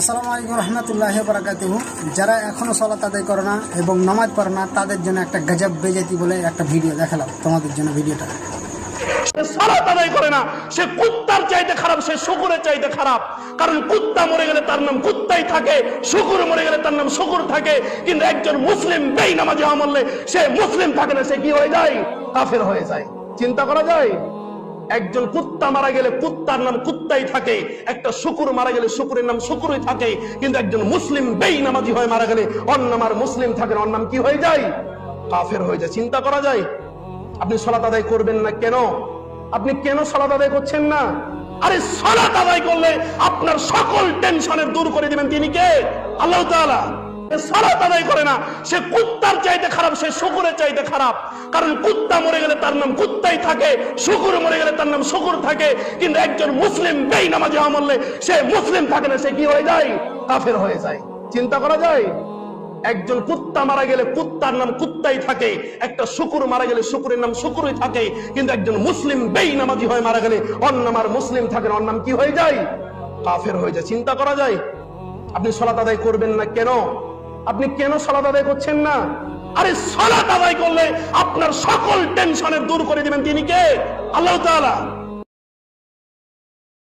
আসসালামু আলাইকুম রহমতুল্লাহি ওয়া বারাকাতুহু। যারা এখনো সালাত আদায় করে না এবং নামাজ পড়ে না তাদের জন্য একটা গজব বেজাতি বলে একটা ভিডিও দেখালাম তোমাদের জন্য। ভিডিওটা সালাত আদায় করে না, সে কুত্তার চাইতে খারাপ, সে শুকুরের চাইতে খারাপ। কারণ কুত্তা মরে গেলে তার নাম কুত্তাই থাকে, শুকুর মরে গেলে তার নাম শুকুর থাকে। কিন্তু একজন মুসলিম বেনামাজি হওয়া মরলে সে মুসলিম থাকে না, সে কি হয়ে যায়? কাফের হয়ে যায়। চিন্তা করা যায়? একজন কুত্তা মারা গেলে কুত্তার নাম কুত্তাই থাকে, একটা শুকুর মারা গেলে শুকুরের নাম শুকুরই থাকে। কিন্তু একজন মুসলিম বেনামাজি হয়ে মারা গেলে ওর নাম আর মুসলিম থাকে না, ওর নাম কি হয়ে যায়? কাফের হয়ে যায়। চিন্তা করা যায়? আপনি সালাত আদায় করবেন না কেন? আপনি কেন সালাত আদায় করছেন না? আরে সালাত আদায় করলে আপনার সকল টেনশনের দূর করে দিবেন তিনি কে? আল্লাহ তাআলা। সালাত আদায় করে না, সে কুত্তার চাইতে খারাপ, সে শুকুরের চাইতে খারাপ। কারণ কুত্তা মরে গেলে তার নাম কুত্তাই থাকে, শুকুর মরে গেলে তার নাম শুকুর থাকে। কিন্তু একজন মুসলিম বেনামাজি হওয়া মরলে সে মুসলিম থাকে না, সে কি হয়ে যায়? কাফের হয়ে যায়। চিন্তা করা যায়? একজন কুত্তা মারা গেলে কুত্তার নাম কুত্তাই থাকে, একটা শুকুর মারা গেলে শুকুরের নাম শুকুরই থাকে। কিন্তু একজন মুসলিম বেনামাজি হয়ে মারা গেলে ওর নাম আর মুসলিম থাকে না, ওর নাম কি হয়ে যায়? কাফের হয়ে যায়। চিন্তা করা যায়? আপনি সালাত আদায় করবেন না কেন? আপনি কেন সালাত আদায় করছেন না? আরে সালাত আদায় করলে আপনার সকল টেনশনের দূর করে দিবেন তিনি কে? আল্লাহ তাআলা।